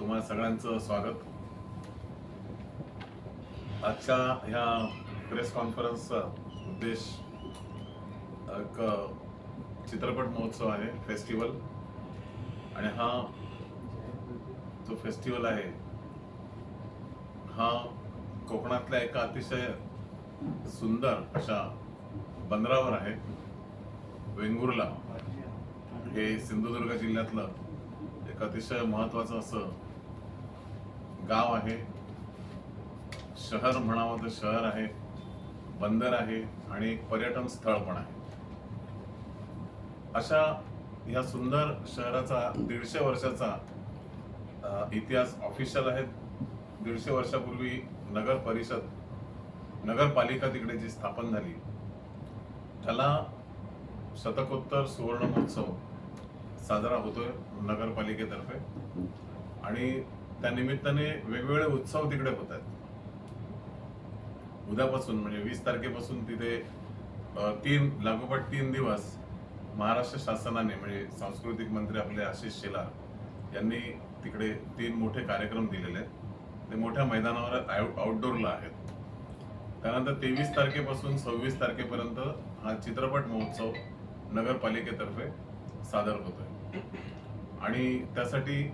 तुम्हाला सगळ्यांचं स्वागत. आजच्या ह्या प्रेस कॉन्फरन्सचा उद्देश एक चित्रपट महोत्सव आहे, फेस्टिवल. आणि हा जो फेस्टिवल आहे हा कोकणातल्या एका अतिशय सुंदर अशा बंदरावर आहे. वेंगुर्ला हे सिंधुदुर्ग जिल्ह्यातलं एक अतिशय महत्वाचं असं गाव आहे. शहर म्हणावं तर शहर आहे, बंदर आहे आणि एक पर्यटन स्थळ पण आहे. अशा ह्या सुंदर शहराचा 150 वर्षाचा इतिहास ऑफिशियल आहे. 150 वर्षापूर्वी नगर परिषद, नगरपालिका तिकडे जी स्थापन झाली त्याला शतकोत्तर सुवर्ण महोत्सव साजरा होतोय नगरपालिकेतर्फे. आणि त्या निमित्ताने वेगवेगळे उत्सव तिकडे होत आहेत. उद्यापासून म्हणजे 20 तारखेपासून तिथे लागोपाठ 3 दिवस महाराष्ट्र शासनाने म्हणजे सांस्कृतिक मंत्री आपले आशिष शेलार यांनी तिकडे 3 मोठे कार्यक्रम दिलेले आहेत. ते मोठ्या मैदानावर आउटडोअरला आहेत. त्यानंतर 23 तारखेपासून 26 तारखेपर्यंत हा चित्रपट महोत्सव नगरपालिकेतर्फे सादर होतोय. आणि त्यासाठी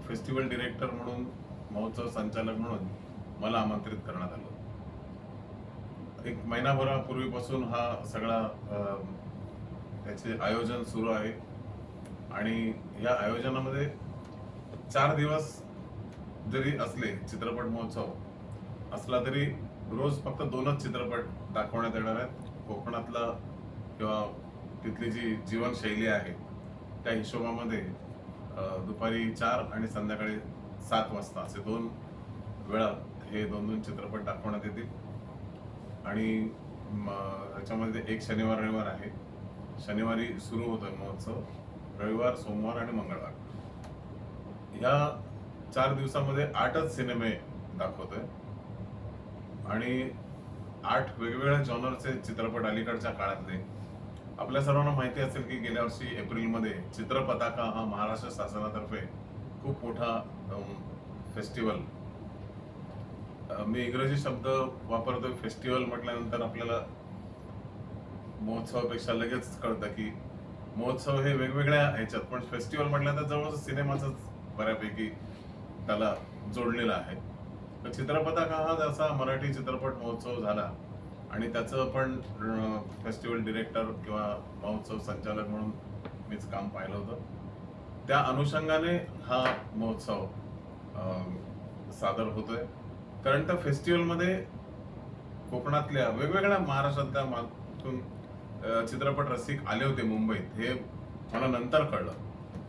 फेस्टिवल डिरेक्टर म्हणून, महोत्सव संचालक म्हणून मला आमंत्रित करण्यात आलं. एक महिनाभरापूर्वीपासून हा सगळा त्याचे आयोजन सुरू आहे. आणि या आयोजनामध्ये 4 दिवस जरी असले, चित्रपट महोत्सव असला तरी रोज फक्त 2च चित्रपट दाखवण्यात येणार आहेत. कोकणातला किंवा तिथली जी जीवनशैली आहे त्या हिशोबामध्ये दुपारी 4 आणि संध्याकाळी 7 वाजता असे 2 वेळा हे 2 चित्रपट दाखवण्यात येतील. आणि याच्यामध्ये एक शनिवार रविवार आहे. शनिवारी सुरू होतोय महोत्सव, रविवार, सोमवार आणि मंगळवार. ह्या 4 दिवसामध्ये 8च सिनेमे दाखवतोय आणि 8 वेगवेगळ्या जॉनरचे चित्रपट अलीकडच्या काळातले. आपल्या सर्वांना माहिती असेल की गेल्या वर्षी एप्रिलमध्ये चित्रपताका हा महाराष्ट्र शासनातर्फे खूप मोठा फेस्टिवल, मी इंग्रजी शब्द वापरतोय फेस्टिवल म्हटल्यानंतर आपल्याला महोत्सवापेक्षा लगेच कळतं की महोत्सव हे वेगवेगळ्या ह्याच्यात, पण फेस्टिवल म्हटल्यानंतर जवळच सिनेमाच बऱ्यापैकी त्याला जोडलेला आहे. तर चित्रपताका हा जसा मराठी चित्रपट महोत्सव झाला आणि त्याचं पण फेस्टिवल डिरेक्टर किंवा महोत्सव संचालक म्हणून मीच काम पाहिलं होतं. त्या अनुषंगाने हा महोत्सव सादर होतोय. कारण त्या फेस्टिवलमध्ये कोकणातल्या वेगवेगळ्या महाराष्ट्रातल्या चित्रपट रसिक आले होते मुंबईत. हे मला नंतर कळलं.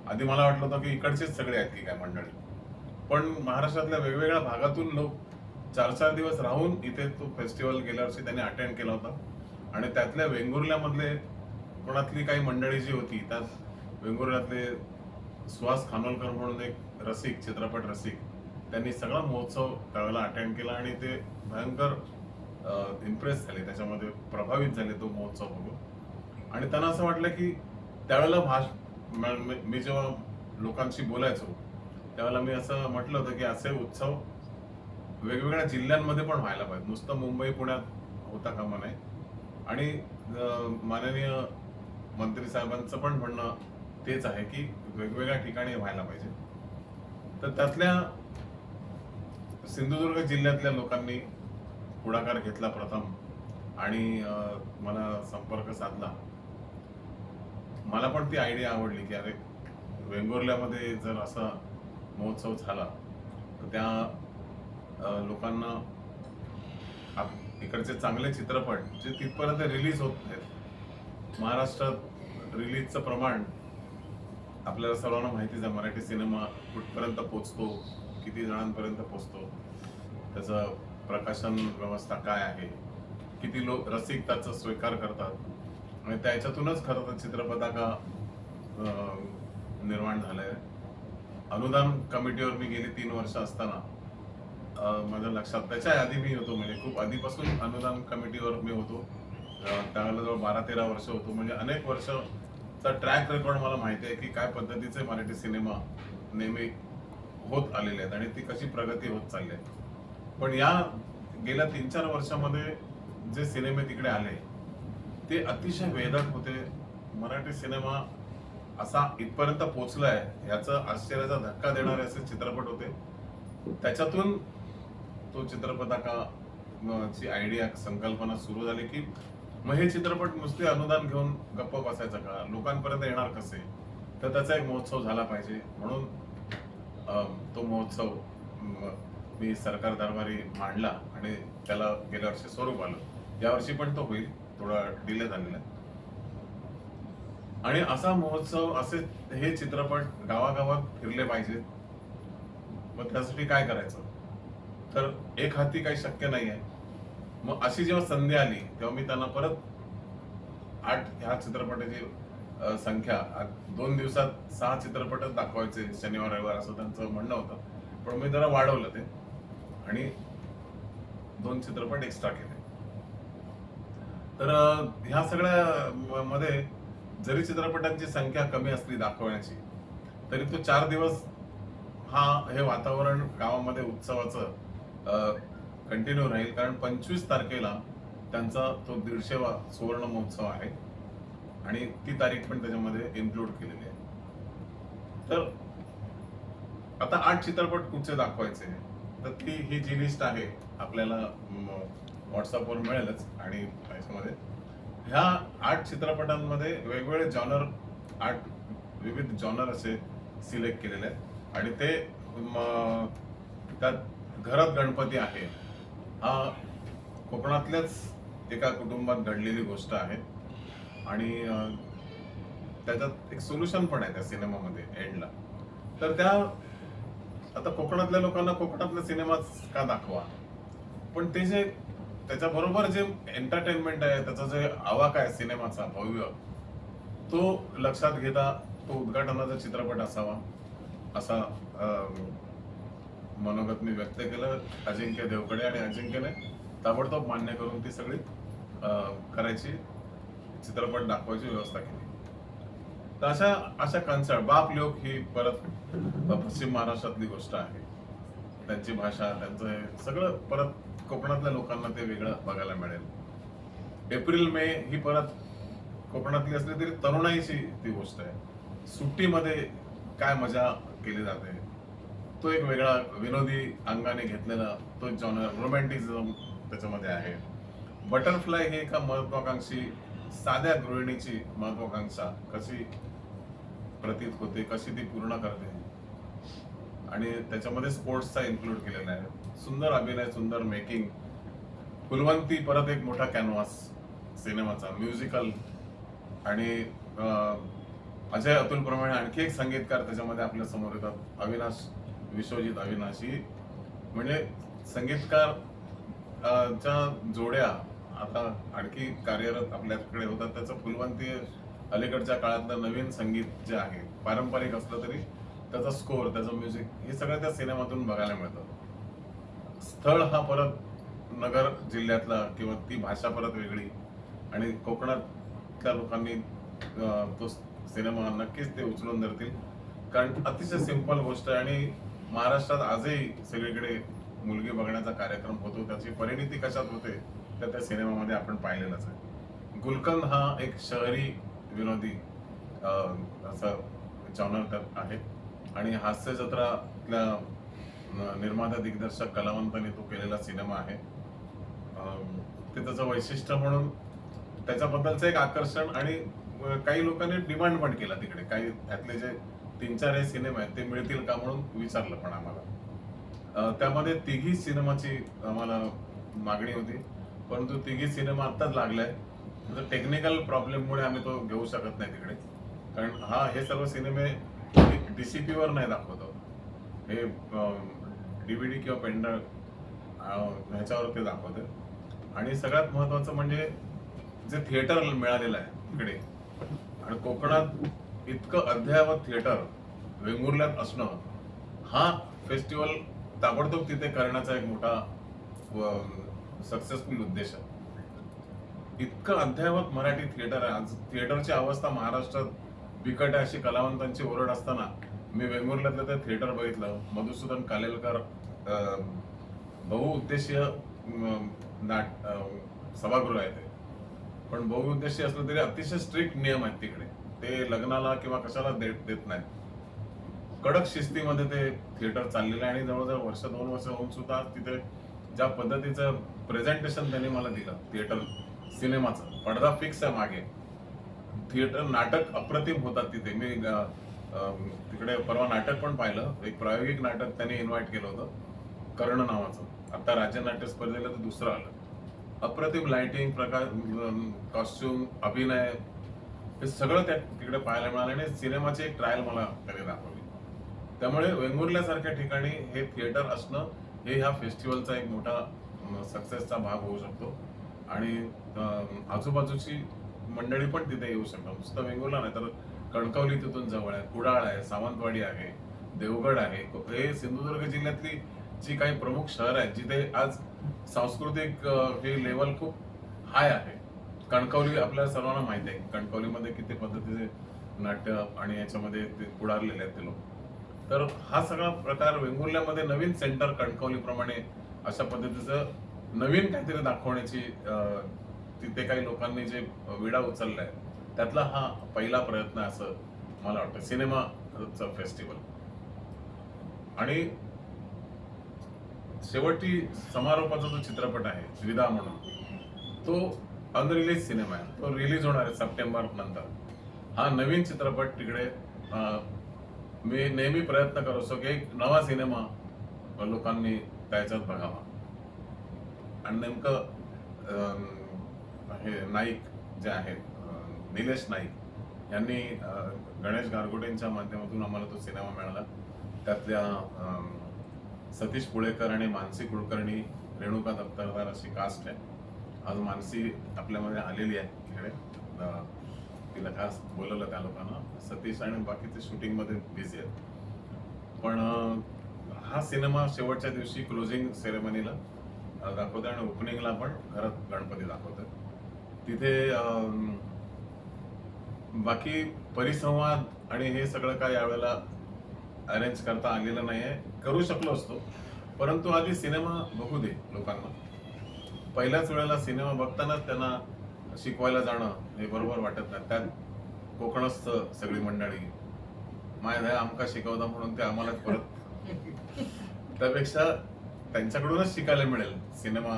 आधी मला वाटलं होतं की इकडचेच सगळे आहेत की काय मंडळी, पण महाराष्ट्रातल्या वेगवेगळ्या भागातून लोक 4-4 दिवस राहून इथे तो फेस्टिवल गेल्या वर्षी त्यांनी अटेंड केला होता. आणि त्यातल्या वेंगुर्ल्यामधले कोकणातली काही मंडळी जी होती, त्यात वेंगुर्ल्यातले सुहास खानोलकर म्हणून एक रसिक, चित्रपट रसिक, त्यांनी सगळा महोत्सव त्यावेळेला अटेंड केला आणि ते भयंकर इम्प्रेस झाले, त्याच्यामध्ये प्रभावित झाले तो महोत्सव बघून. आणि त्यांना असं वाटलं की त्यावेळेला मी जेव्हा लोकांशी बोलायचो त्यावेळेला मी असं म्हटलं होतं की असे उत्सव वेगवेगळ्या जिल्ह्यांमध्ये पण व्हायला पाहिजे, नुसतं मुंबई पुण्यात होता कामा नये. आणि माननीय मंत्री साहेबांचं पण म्हणणं तेच आहे की वेगवेगळ्या ठिकाणी व्हायला पाहिजे. तर त्यातल्या सिंधुदुर्ग जिल्ह्यातल्या लोकांनी पुढाकार घेतला प्रथम आणि मला संपर्क साधला. मला पण ती आयडिया आवडली की अरे, वेंगुर्ल्यामध्ये जर असा महोत्सव झाला तर त्या लोकांना इकडचे चांगले चित्रपट जे तिथपर्यंत रिलीज होत आहेत, महाराष्ट्रात रिलीजचं प्रमाण आपल्याला सर्वांना माहितीच आहे. मराठी सिनेमा कुठपर्यंत पोचतो, किती जणांपर्यंत पोचतो, त्याचं प्रकाशन व्यवस्था काय आहे, किती लोक रसिक त्याचा स्वीकार करतात. आणि त्याच्यातूनच खरं तर चित्रपताका निर्माण झालंय. अनुदान कमिटीवर मी गेली 3 वर्ष असताना माझ्या लक्षात, त्याच्या आधी मी होतो, म्हणजे खूप आधीपासून अनुदान कमिटीवर मी होतो. त्यावेळेला जवळ 12-13 वर्ष होतो. म्हणजे अनेक वर्षचा ट्रॅक रेकॉर्ड मला माहिती आहे की काय पद्धतीचे मराठी सिनेमा नेहमी होत आलेले आहेत आणि ती कशी प्रगती होत चालली आहे. पण या गेल्या 3-4 वर्षामध्ये जे सिनेमे तिकडे आले ते अतिशय वेदक होते. मराठी सिनेमा असा इथपर्यंत पोहोचलाय याचा आश्चर्याचा धक्का देणारे असे चित्रपट होते. त्याच्यातून तो चित्रपटाका ची आयडिया संकल्पना सुरू झाली की मग हे चित्रपट नुसते अनुदान घेऊन गप्प बसायचं का, लोकांपर्यंत येणार कसे, तर त्याचा एक महोत्सव झाला पाहिजे म्हणून तो महोत्सव मी सरकार दरबारी मांडला आणि त्याला गेल्या वर्षी स्वरूप आलं. यावर्षी पण तो होईल, थोडा डिले झालेला आहे. आणि असा महोत्सव असे हे चित्रपट गावागावात फिरले पाहिजेत. मग त्यासाठी काय करायचं, तर एक हाती काही शक्य नाही आहे. मग अशी जेव्हा संधी आली तेव्हा मी त्यांना परत 8 ह्या चित्रपटाची संख्या 2 दिवसात 6 चित्रपटच दाखवायचे शनिवार रविवार असं त्यांचं म्हणणं होतं. पण मी जरा वाढवलं ते आणि 2 चित्रपट एक्स्ट्रा केले. तर ह्या सगळ्या मध्ये जरी चित्रपटांची संख्या कमी असली दाखवण्याची तरी तो 4 दिवस हे वातावरण गावामध्ये उत्सवाचं कंटिन्यू राहील. कारण 25 तारखेला त्यांचा तो 150वा सुवर्ण महोत्सव आहे आणि ती तारीख पण त्याच्यामध्ये इन्क्लूड केलेली आहे. तर आता 8 चित्रपट कुठचे दाखवायचे, तर ही जी लिस्ट आहे आपल्याला व्हॉट्सअपवर मिळेलच. आणि याच्यामध्ये ह्या 8 चित्रपटांमध्ये वेगवेगळे जॉनर, 8 विविध जॉनर असे सिलेक्ट केलेले आहेत आणि ते त्यात घरात गणपती आहे हा कोकणातल्याच एका कुटुंबात घडलेली गोष्ट आहे आणि त्याच्यात एक सोल्युशन पण आहे त्या सिनेमामध्ये एंडला. तर त्या आता कोकणातल्या लोकांना कोकणातला सिनेमाच का दाखवा, पण ते जे त्याच्याबरोबर जे एंटरटेनमेंट आहे, त्याचा जे आवाका आहे सिनेमाचा भव्य, तो लक्षात घेता तो उद्घाटनाचा चित्रपट असावा असा मनोगत मी व्यक्त केलं अजिंक्य देवकडे आणि अजिंक्यने ताबडतोब मान्य करून ती सगळी करायची, चित्रपट दाखवायची व्यवस्था केली. तर अशा कन्सर्ट बाप लोक ही परत पश्चिम महाराष्ट्रातली गोष्ट आहे. त्यांची भाषा, त्यांचं सगळं परत कोकणातल्या लोकांना ते वेगळं बघायला मिळेल. एप्रिल मे ही परत कोकणातली असली तरी तरुणाईची ती गोष्ट आहे. सुट्टीमध्ये काय मजा केली जाते तो एक वेगळा विनोदी अंगाने घेतलेला तो जॉनर, रोमॅन्टिझम त्याच्यामध्ये आहे. बटरफ्लाय ही एका महत्वाकांक्षी साध्या गृहिणीची महत्वाकांक्षा कशी प्रतीत होते, कशी ती पूर्ण करते आणि त्याच्यामध्ये स्पोर्ट्सचा इन्क्लूड केलेला आहे. सुंदर अभिनय, सुंदर मेकिंग. फुलवंती परत एक मोठा कॅनव्हास सिनेमाचा, म्युझिकल आणि अजय अतुल प्रमाणे आणखी एक संगीतकार त्याच्यामध्ये आपल्या समोर येतात, विश्वजित अविनाशी. म्हणजे संगीतकार च्या जोड्या आता आणखी कार्यरत आपल्याकडे होतात. त्याचं फुलवंती अलीकडच्या काळातलं नवीन संगीत जे आहे, पारंपरिक असलं तरी त्याचा स्कोर, त्याचं म्युझिक हे सगळं त्या सिनेमातून बघायला मिळतं. स्थळ हा परत नगर जिल्ह्यातला किंवा ती भाषा परत वेगळी आणि कोकणातल्या लोकांनी तो सिनेमा नक्कीच ते उचलून धरतील. कारण अतिशय सिंपल गोष्ट आहे आणि महाराष्ट्रात आजही सगळीकडे मुलगी बघण्याचा कार्यक्रम होतो. त्याची परिणिती कशात होते तर त्या सिनेमामध्ये आपण पाहिलेलंच आहे. गुलकंद हा एक शहरी विनोदी असं जॉनर त्यात आहे आणि हास्य जत्रातल्या निर्माता दिग्दर्शक कलावंतांनी तो केलेला सिनेमा आहे. ते त्याचं वैशिष्ट्य म्हणून त्याच्याबद्दलचं एक आकर्षण आणि काही लोकांनी डिमांड पण केला तिकडे. काही त्यातले जे 3-4 सिनेमे आहेत ते मिळतील का म्हणून विचारलं पण आम्हाला. त्यामध्ये तिघी सिनेमाची आम्हाला मागणी होती, परंतु तिघी सिनेमा आत्ताच लागलाय. टेक्निकल प्रॉब्लेममुळे आम्ही तो घेऊ शकत नाही तिकडे. कारण हे सर्व सिनेमे DCP वर नाही दाखवतो, हे DVD किंवा पेनड्राईव्ह ह्याच्यावर ते दाखवते. आणि सगळ्यात महत्वाचं म्हणजे जे थिएटर मिळालेलं आहे इकडे आणि कोकणात इतकं अद्ययावत थिएटर वेंगुर्ल्यात असणं हा फेस्टिवल ताबडतोब तिथे करण्याचा एक मोठा सक्सेसफुल उद्देश आहे. इतकं अद्ययावत मराठी थिएटर आहे. आज थिएटरची अवस्था महाराष्ट्रात बिकट आहे अशी कलावंतांची ओरड असताना मी वेंगुर्ल्यातलं ते थिएटर बघितलं. मधुसूदन कालेलकर बहुउद्देशीय सभागृह आहे ते. पण बहुउद्देशीय असलं तरी अतिशय स्ट्रिक्ट नियम आहेत तिकडे. ते लग्नाला किंवा कशाला देत नाहीत. कडक शिस्तीमध्ये ते थिएटर चाललेलं आहे आणि जवळजवळ वर्ष 2 वर्ष होऊन सुद्धा तिथे ज्या पद्धतीचं प्रेझेंटेशन त्यांनी मला दिलं थिएटर सिनेमाचं, पडदा फिक्स आहे मागे, थिएटर नाटक अप्रतिम होतात तिथे. मी तिकडे परवा नाटक पण पाहिलं. एक प्रायोगिक नाटक त्यांनी इन्व्हाइट केलं होतं, कर्ण नावाचं. आता राज्य नाट्य स्पर्धेला तर दुसरं आलं. अप्रतिम लाइटिंग, प्रकाश, कॉस्ट्युम, अभिनय हे सगळं त्या तिकडे पाहायला मिळालं आणि सिनेमाची एक ट्रायल मला त्याने दाखवली. त्यामुळे वेंगुर्ल्यासारख्या ठिकाणी हे थिएटर असणं हे ह्या फेस्टिवलचा एक मोठा सक्सेसचा भाग होऊ शकतो आणि आजूबाजूची मंडळी पण तिथे येऊ शकतात. नुसतं वेंगुर्ला नाही तर कणकवली तिथून जवळ आहे, कुडाळ आहे, सावंतवाडी आहे, देवगड आहे. हे सिंधुदुर्ग जिल्ह्यातली जी काही प्रमुख शहर आहेत जिथे आज सांस्कृतिक हे लेवल खूप हाय आहे. कणकवली आपल्या सर्वांना माहिती आहे. कणकवलीमध्ये किती पद्धतीचे नाट्य आणि याच्यामध्ये ते पुढारलेले आहेत ते लोक. तर हा सगळा प्रकार वेंगुर्ल्यामध्ये नवीन सेंटर कणकवलीप्रमाणे अशा पद्धतीचं नवीन काहीतरी दाखवण्याची तिथे काही लोकांनी जे विडा उचललाय त्यातला हा पहिला प्रयत्न असं मला वाटतं सिनेमाचं फेस्टिवल. आणि शेवटी समारोपाचा जो चित्रपट आहे विदा म्हणून तो अनरिलीज सिनेमा आहे. तो रिलीज होणार आहे सप्टेंबर नंतर. हा नवीन चित्रपट तिकडे मी नेहमी प्रयत्न करत असतो की एक नवा सिनेमा लोकांनी त्याच्यात बघावा. आणि नेमकं हे नाईक जे आहेत निलेश नाईक यांनी गणेश गारगोटेंच्या माध्यमातून आम्हाला तो सिनेमा मिळाला. त्यातल्या सतीश पुळेकर आणि मानसी कुलकर्णी, रेणुका दत्तरदार अशी कास्ट आहे. आज मानसी आपल्यामध्ये आलेली आहे तिकडे. तिला खास बोलवलं त्या लोकांना. सतीश आणि बाकीचे शूटिंग मध्ये बिझी आहेत. पण हा सिनेमा शेवटच्या दिवशी क्लोजिंग सेरेमनीला दाखवतोय आणि ओपनिंगला पण घरात गणपती दाखवतोय. तिथे बाकी परिसंवाद आणि हे सगळं काय यावेळेला अरेंज करता आलेलं नाहीये. करू शकलो असतो परंतु आधी सिनेमा बघू दे लोकांना. पहिल्याच वेळेला सिनेमा बघतानाच त्यांना शिकवायला जाणं हे बरोबर वाटत नाही. त्यात कोकणस्थ सगळी मंडळी माय आमका शिकवता म्हणून ते आम्हाला परत त्यापेक्षा त्यांच्याकडूनच शिकायला मिळेल सिनेमा.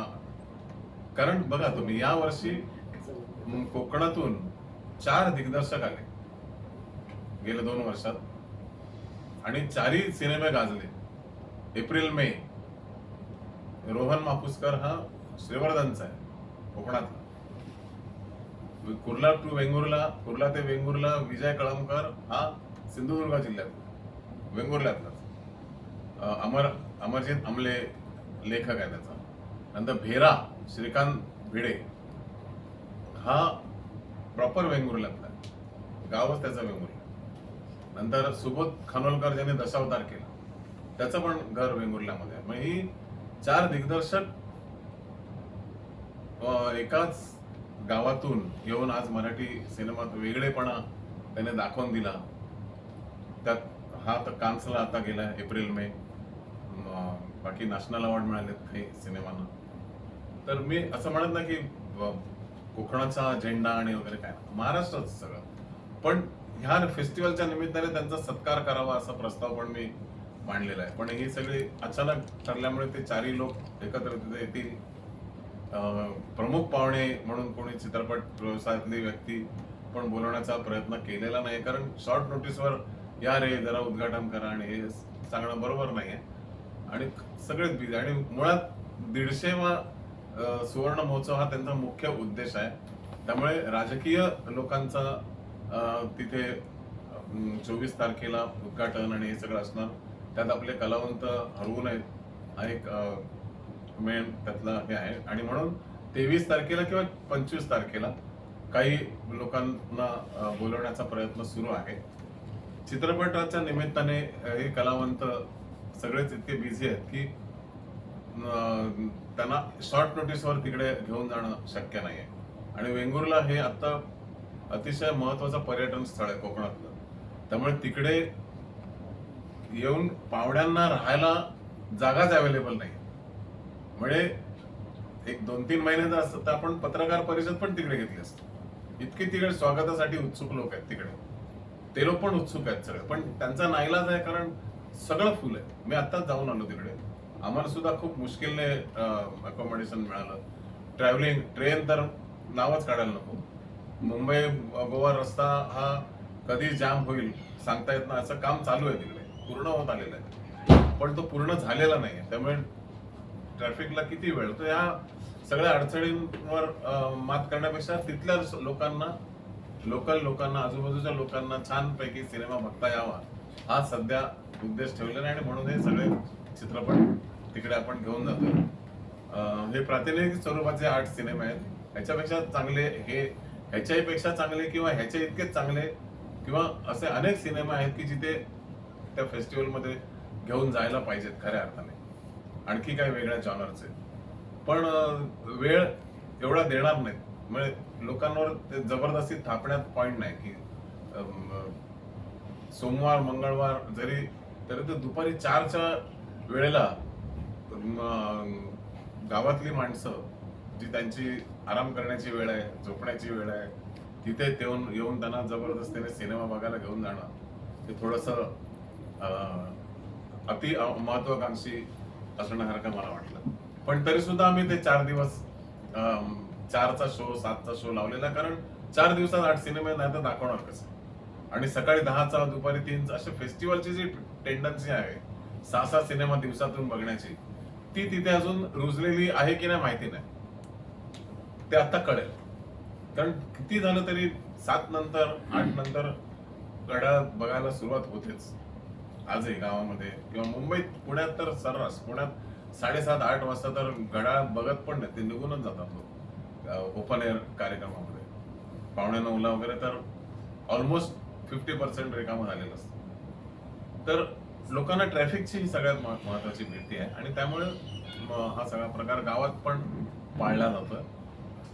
कारण बघा तुम्ही या वर्षी कोकणातून 4 दिग्दर्शक आले गेल्या 2 वर्षात आणि 4ही सिनेमे गाजले. April May. रोहन मापुसकर हा श्रीवर्धनचा आहे कोकणातला. कुर्ला टू वेंगुर्ला, कुर्ला ते वेंगुर्ला विजय कळमकर हा सिंधुदुर्ग जिल्ह्यात वेंगुर्ल्यातला. अमरजित आमले लेखक आहे त्याचा. नंतर भेरा श्रीकांत भिडे हा प्रॉपर वेंगुर्ल्यातला, गावच त्याचा वेंगुर्ला. नंतर सुबोध खानोलकर ज्याने दशावतार केला त्याचं पण घर वेंगुर्ल्यामध्ये. मग ही 4 दिग्दर्शक एकाच गावातून येऊन आज मराठी सिनेमात वेगळेपणा त्याने दाखवून दिला. त्यात हा तर कान्सला आता गेला एप्रिल मे. बाकी नॅशनल अवॉर्ड मिळालेत काही सिनेमांना. तर मी असं म्हणत नाही की कोकणाचा झेंडा आणि वगैरे काय, महाराष्ट्राचं सगळं. पण ह्या फेस्टिवलच्या निमित्ताने त्यांचा सत्कार करावा असा प्रस्ताव पण मी मांडलेला आहे. पण ही सगळी अचानक ठरल्यामुळे ते 4ही लोक एकत्र तिथे येतील. प्रमुख पाहुणे म्हणून कोणी चित्रपट व्यवसायातली व्यक्ती पण बोलवण्याचा प्रयत्न केलेला नाही. कारण शॉर्ट नोटीसवर या रे जरा उद्घाटन करा आणि हे सांगणं बरोबर नाहीये. आणि सगळेच बिझी. आणि मुळात 150वा सुवर्ण महोत्सव हा त्यांचा मुख्य उद्देश आहे. त्यामुळे राजकीय लोकांचा तिथे 24 तारखेला उद्घाटन आणि हे सगळं असणार. त्यात आपले कलावंत हरवू नयेत हा एक मेन त्यातला हे आहे. आणि म्हणून 23 तारखेला किंवा 25 तारखेला काही लोकांना बोलवण्याचा प्रयत्न सुरू आहे. चित्रपटाच्या निमित्ताने हे कलावंत सगळेच इतके बिझी आहेत की त्यांना शॉर्ट नोटीसवर तिकडे घेऊन जाणं शक्य नाहीये. आणि वेंगुर्ला हे आता अतिशय महत्वाचं पर्यटन स्थळ आहे कोकणातलं. त्यामुळे तिकडे येऊन पाहुण्यांना राहायला जागाच अवेलेबल नाही. म्हणजे एक 2-3 महिने जर असतं तर आपण पत्रकार परिषद पण तिकडे घेतली असते. इतके तिकडे स्वागतासाठी उत्सुक लोक आहेत तिकडे. ते लोक पण उत्सुक आहेत सगळे, पण त्यांचा नाईलाज आहे कारण सगळं फुल आहे. मी आत्ताच जाऊन आलो तिकडे. आम्हाला सुद्धा खूप मुश्किलने अकोमोडेशन मिळालं. ट्रॅव्हलिंग ट्रेन तर नावच काढायला नको. मुंबई गोवा रस्ता हा कधी जाम होईल सांगता येत नाही. असं काम चालू आहे तिकडे, पूर्ण होत आलेलं आहे, पण तो पूर्ण झालेला नाही. त्यामुळे ट्रॅफिकला किती वेळ, तर या सगळ्या अडचणींवर मात करण्यापेक्षा तिथल्या लोकांना, लोकल लोकांना, आजूबाजूच्या लोकांना छानपैकी सिनेमा बघता यावा हा सध्या उद्देश ठेवलेला आहे. आणि म्हणून हे सगळे चित्रपट तिकडे आपण घेऊन जातोय. हे प्रातिनिधिक स्वरूपाचे 8 सिनेमे आहेत. ह्याच्यापेक्षा चांगले हे, ह्याच्याही पेक्षा चांगले किंवा ह्याच्या इतकेच चांगले किंवा असे अनेक सिनेमे आहेत की जिथे त्या फेस्टिवलमध्ये घेऊन जायला पाहिजेत खऱ्या अर्थाने, आणखी काही वेगळ्या जॉनरचे. पण वेळ एवढा देणार नाहीत. म्हणजे लोकांवर ते जबरदस्ती थापण्यात पॉइंट नाही की सोमवार मंगळवार जरी तरी ते दुपारी 4च्या वेळेला गावातली माणसं जी त्यांची आराम करण्याची वेळ आहे, झोपण्याची वेळ आहे, तिथे येऊन त्यांना जबरदस्तीने सिनेमा बघायला घेऊन जाणं हे थोडंसं अति महत्वाकांक्षी असण्यासारखं मला वाटलं. पण तरी सुद्धा आम्ही ते 4 दिवस 4चा शो 7चा शो लावलेला, कारण 4 दिवसात 8 सिनेमे नाही तर दाखवणार कसं. आणि सकाळी 10चा दुपारी 3चा अशा फेस्टिवलची जी टेंडन्सी आहे 6-6 सिनेमा दिवसातून बघण्याची, ती तिथे अजून रुजलेली आहे की नाही माहिती नाही. ते आता कळेल. कारण किती झालं तरी 7 नंतर 8 नंतर घड्याळ बघायला सुरुवात होतेच. आजही गावामध्ये किंवा मुंबईत, पुण्यात तर सर्रास, पुण्यात 7:30-8 वाजता तर घड्याळ बघत पण नाही, ते निघूनच जातात ओपन एअर कार्यक्रमामध्ये. 8:45ला वगैरे तर ऑलमोस्ट 50% रिकामं झालेलं असतं. तर लोकांना ट्रॅफिकची ही सगळ्यात महत्वाची भीती आहे आणि त्यामुळे हा सगळा प्रकार गावात पण पाळला जातोय.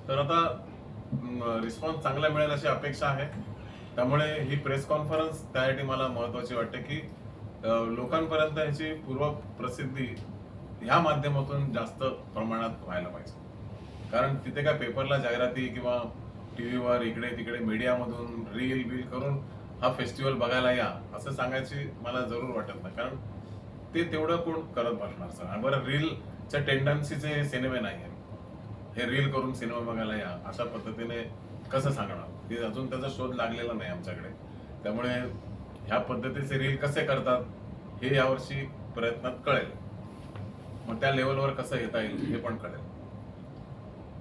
तर आता रिस्पॉन्स चांगला मिळेल अशी अपेक्षा आहे. त्यामुळे ही प्रेस कॉन्फरन्स त्यासाठी मला महत्वाची वाटते की लोकांपर्यंत ह्याची पूर्व प्रसिद्धी ह्या माध्यमातून जास्त प्रमाणात व्हायला पाहिजे. कारण तिथे काय पेपरला जाहिराती किंवा टीव्हीवर इकडे तिकडे मीडियामधून रील बिल करून हा फेस्टिवल बघायला या असं सांगायची मला जरूर वाटत नाही. कारण ते तेवढं कोण करत बसणार सर. बरं, रीलच्या टेंडन्सीचे हे सिनेमे नाही आहेत. हे रील करून सिनेमा बघायला या अशा पद्धतीने कसं सांगणार, ते अजून त्याचा शोध लागलेला नाही आमच्याकडे. त्यामुळे ह्या पद्धतीचे रील कसे करतात हे यावर्षी प्रयत्नात कळेल. मग त्या लेवलवर कसं येता येईल हे पण कळेल.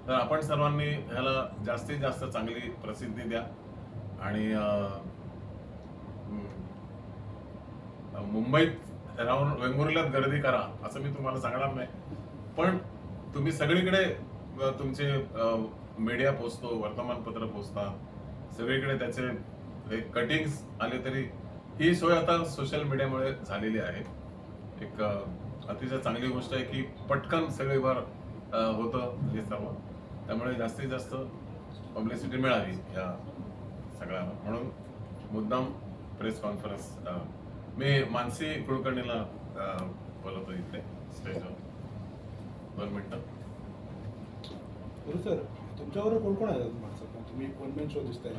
तर आपण सर्वांनी ह्याला जास्तीत जास्त चांगली प्रसिद्धी द्या आणि मुंबईत राहून वेंगुर्ल्यात गर्दी करा असं मी तुम्हाला सांगणार नाही. पण तुम्ही सगळीकडे तुमचे मीडिया पोचतो, वर्तमानपत्र पोचतात, सगळीकडे त्याचे कटिंग्स आले तरी ही सोय आता सोशल मीडियामुळे झालेली आहे. एक अतिशय चांगली गोष्ट आहे की पटकन सगळीवर होतं हे सर्व. त्यामुळे जास्तीत जास्त पब्लिसिटी मिळावी या सगळ्यांना, म्हणून मुद्दाम प्रेस कॉन्फरन्स. मी मानसी कुलकर्णीला बोलवतो इथे स्टेजवर. 2 मिनिटं. सर, तुमच्याबरोबर कोण कोण आहे माणसं? तुम्ही वन मॅन शो दिसताय.